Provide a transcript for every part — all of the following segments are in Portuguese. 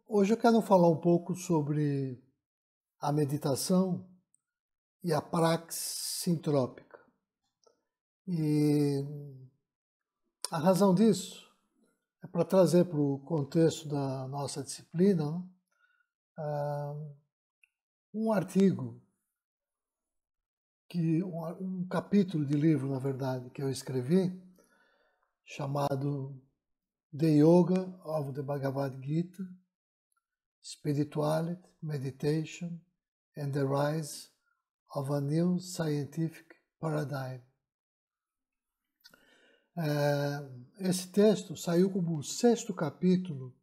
Hoje eu quero falar um pouco sobre a meditação e a praxis sintrópica. E a razão disso é para trazer para o contexto da nossa disciplina, né, um artigo, um capítulo de livro, na verdade, que eu escrevi, chamado The Yoga of the Bhagavad Gita, Spirituality, Meditation and the Rise of a New Scientific Paradigm. Esse texto saiu como o 6º capítulo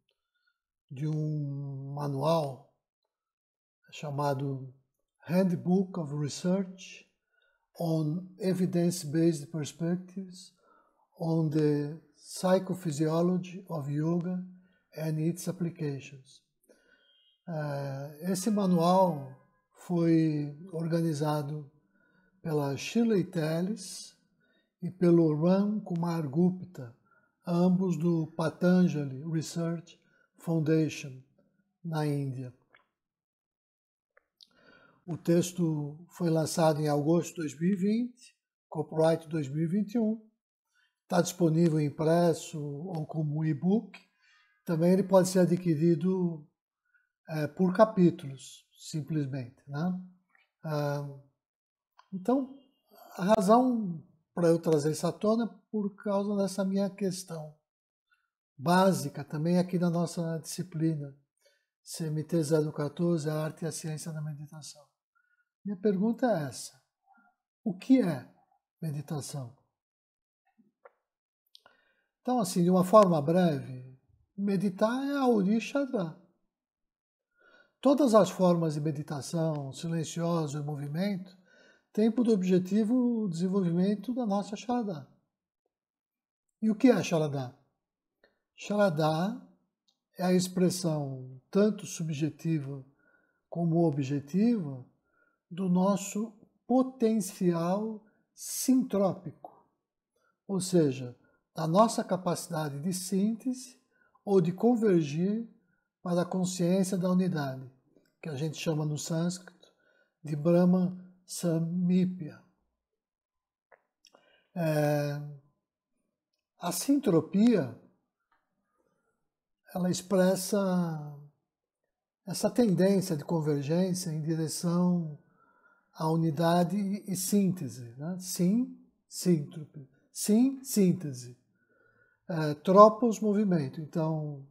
de um manual chamado Handbook of Research on Evidence-Based Perspectives on the Psychophysiology of Yoga and its Applications. Esse manual foi organizado pela Shirley Telles e pelo Ram Kumar Gupta, ambos do Patanjali Research Foundation, na Índia. O texto foi lançado em agosto de 2020, copyright 2021, está disponível impresso ou como e-book. Também ele pode ser adquirido por capítulos, simplesmente, né? Então, a razão para eu trazer isso à tona é por causa dessa minha questão básica também aqui na nossa disciplina, CMT 014, a arte e a ciência da meditação. Minha pergunta é essa: o que é meditação? Então, assim, de uma forma breve, meditar é a Orixadá. Todas as formas de meditação, silenciosa e movimento, têm por objetivo o desenvolvimento da nossa Sharadá. E o que é Sharadá? Sharadá é a expressão tanto subjetiva como objetiva do nosso potencial sintrópico, ou seja, da nossa capacidade de síntese ou de convergir para a consciência da unidade, que a gente chama no sânscrito de Brahma Samipya. A sintropia, ela expressa essa tendência de convergência em direção à unidade e síntese, né? Síntrope. Sim, síntese. Tropos, movimento. Então,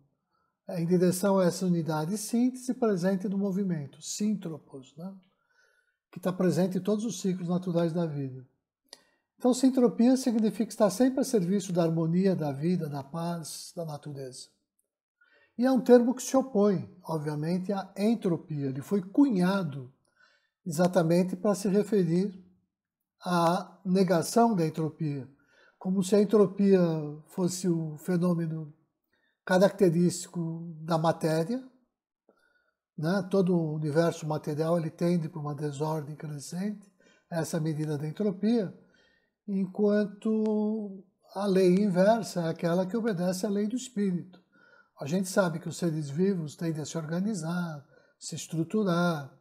em direção a essa unidade e síntese presente no movimento, síntropos, né? Que está presente em todos os ciclos naturais da vida. Então, sintropia significa estar sempre a serviço da harmonia, da vida, da paz, da natureza. E é um termo que se opõe, obviamente, à entropia. Ele foi cunhado exatamente para se referir à negação da entropia, como se a entropia fosse o fenômeno característico da matéria, né? Todo o universo material ele tende para uma desordem crescente, essa é a medida da entropia, enquanto a lei inversa é aquela que obedece à lei do espírito. A gente sabe que os seres vivos tendem a se organizar, se estruturar,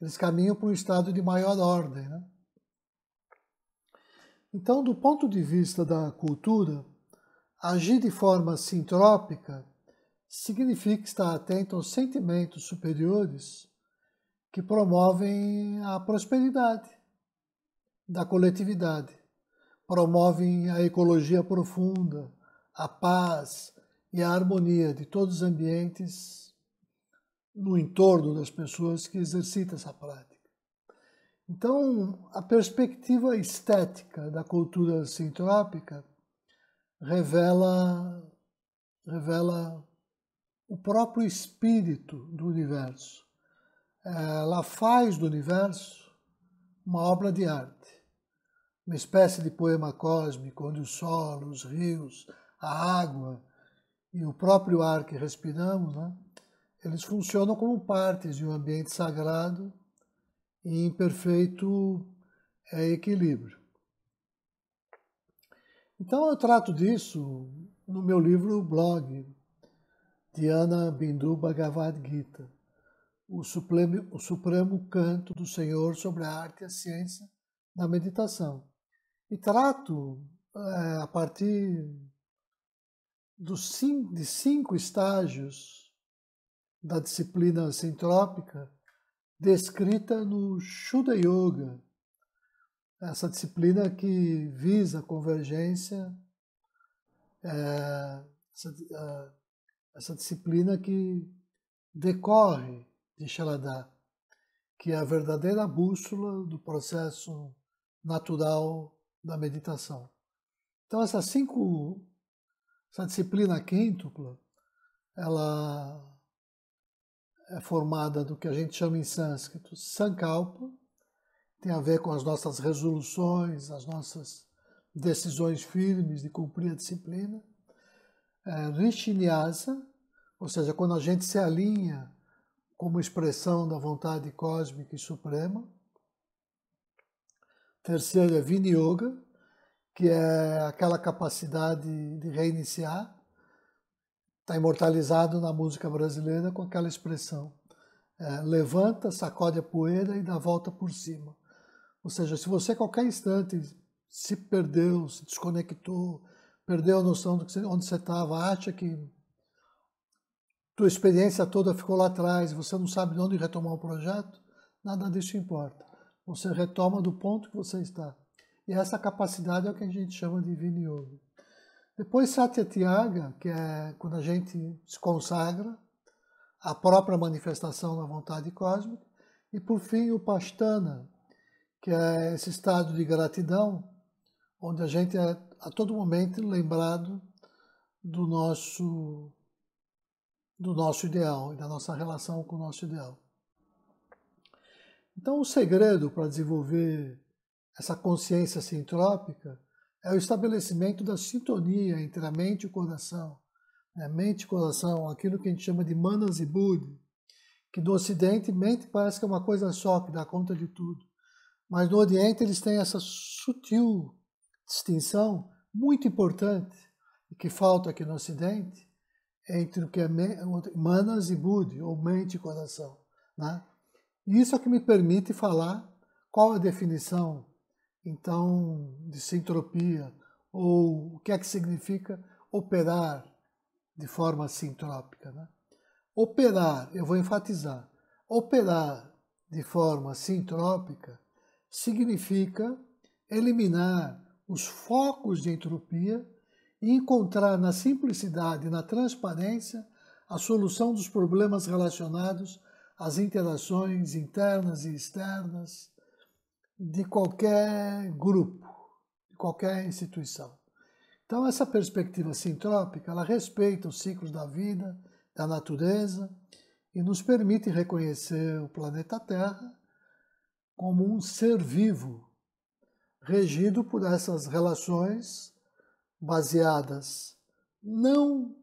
eles caminham para um estado de maior ordem, né? Então, do ponto de vista da cultura, agir de forma sintrópica significa estar atento aos sentimentos superiores que promovem a prosperidade da coletividade, promovem a ecologia profunda, a paz e a harmonia de todos os ambientes no entorno das pessoas que exercitam essa prática. Então, a perspectiva estética da cultura sintrópica revela o próprio espírito do universo. Ela faz do universo uma obra de arte, uma espécie de poema cósmico, onde o solo, os rios, a água e o próprio ar que respiramos, né, eles funcionam como partes de um ambiente sagrado e em perfeito equilíbrio. Então eu trato disso no meu livro blog, Dhyana Bindu Bhagavad Gita, o supremo canto do Senhor sobre a arte e a ciência da meditação. E trato, a partir de 5 estágios da disciplina sintrópica descrita no Shuddha Yoga, essa disciplina que visa a convergência, essa disciplina que decorre de Shalada, que é a verdadeira bússola do processo natural da meditação. Então essa disciplina quíntupla, ela é formada do que a gente chama em sânscrito Sankalpa, tem a ver com as nossas resoluções, as nossas decisões firmes de cumprir a disciplina. Rishinyasa, ou seja, quando a gente se alinha como expressão da vontade cósmica e suprema. Terceiro é Viniyoga, que é aquela capacidade de reiniciar. Está imortalizado na música brasileira com aquela expressão. Levanta, sacode a poeira e dá a volta por cima. Ou seja, se você a qualquer instante se perdeu, se desconectou, perdeu a noção de onde você estava, acha que tua experiência toda ficou lá atrás, você não sabe de onde retomar o projeto, nada disso importa. Você retoma do ponto que você está. E essa capacidade é o que a gente chama de Viniyoga. Depois Satyatyaga, que é quando a gente se consagra à própria manifestação da vontade cósmica. E por fim o Pasthana, que é esse estado de gratidão, onde a gente é a todo momento lembrado do nosso ideal e da nossa relação com o nosso ideal. Então, o segredo para desenvolver essa consciência sintrópica é o estabelecimento da sintonia entre a mente e o coração. Mente e coração, aquilo que a gente chama de manas e buddhi, que no Ocidente mente parece que é uma coisa só, que dá conta de tudo. Mas no Oriente eles têm essa sutil distinção muito importante, e que falta aqui no Ocidente, entre o que é manas e buddhi, ou mente e coração. Né? E isso é que me permite falar qual é a definição, então, de sintropia, ou o que é que significa operar de forma sintrópica. Né? Operar, eu vou enfatizar, operar de forma sintrópica significa eliminar os focos de entropia e encontrar na simplicidade e na transparência a solução dos problemas relacionados às interações internas e externas de qualquer grupo, de qualquer instituição. Então, essa perspectiva sintrópica, ela respeita os ciclos da vida, da natureza, e nos permite reconhecer o planeta Terra como um ser vivo, regido por essas relações baseadas não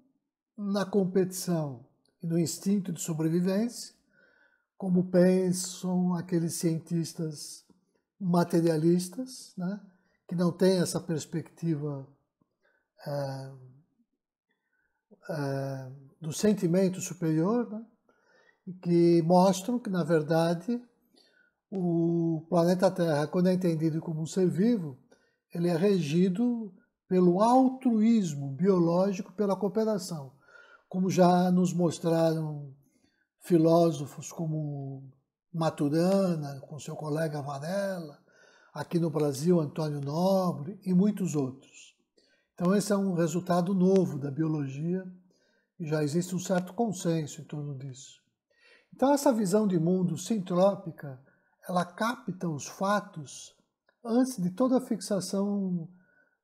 na competição e no instinto de sobrevivência, como pensam aqueles cientistas materialistas, né, que não têm essa perspectiva do sentimento superior, né, que mostram que, na verdade, o planeta Terra, quando é entendido como um ser vivo, ele é regido pelo altruísmo biológico, pela cooperação, como já nos mostraram filósofos como Maturana, com seu colega Varela, aqui no Brasil, Antônio Nobre e muitos outros. Então esse é um resultado novo da biologia e já existe um certo consenso em torno disso. Então essa visão de mundo sintrópica, ela capta os fatos antes de toda a fixação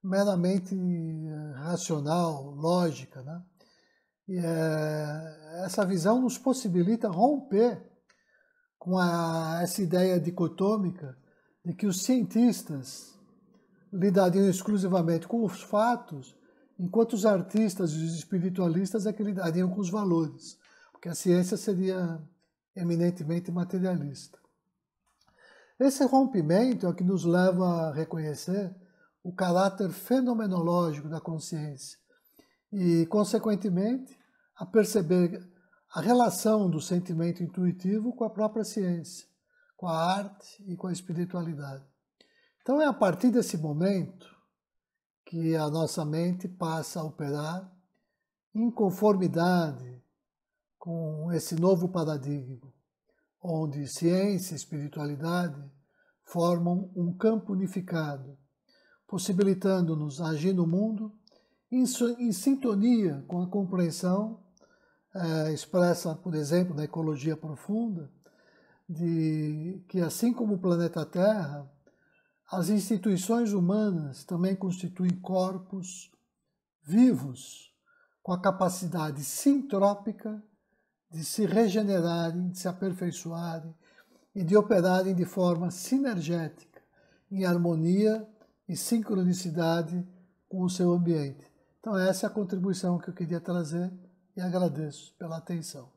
meramente racional, lógica, né? E essa visão nos possibilita romper com essa ideia dicotômica de que os cientistas lidariam exclusivamente com os fatos, enquanto os artistas e os espiritualistas é que lidariam com os valores, porque a ciência seria eminentemente materialista. Esse rompimento é o que nos leva a reconhecer o caráter fenomenológico da consciência e, consequentemente, a perceber a relação do sentimento intuitivo com a própria ciência, com a arte e com a espiritualidade. Então é a partir desse momento que a nossa mente passa a operar em conformidade com esse novo paradigma, onde ciência e espiritualidade formam um campo unificado, possibilitando-nos agir no mundo em sintonia com a compreensão expressa, por exemplo, na ecologia profunda, de que assim como o planeta Terra, as instituições humanas também constituem corpos vivos, com a capacidade sintrópica de se regenerarem, de se aperfeiçoarem e de operarem de forma sinergética, em harmonia e sincronicidade com o seu ambiente. Então essa é a contribuição que eu queria trazer e agradeço pela atenção.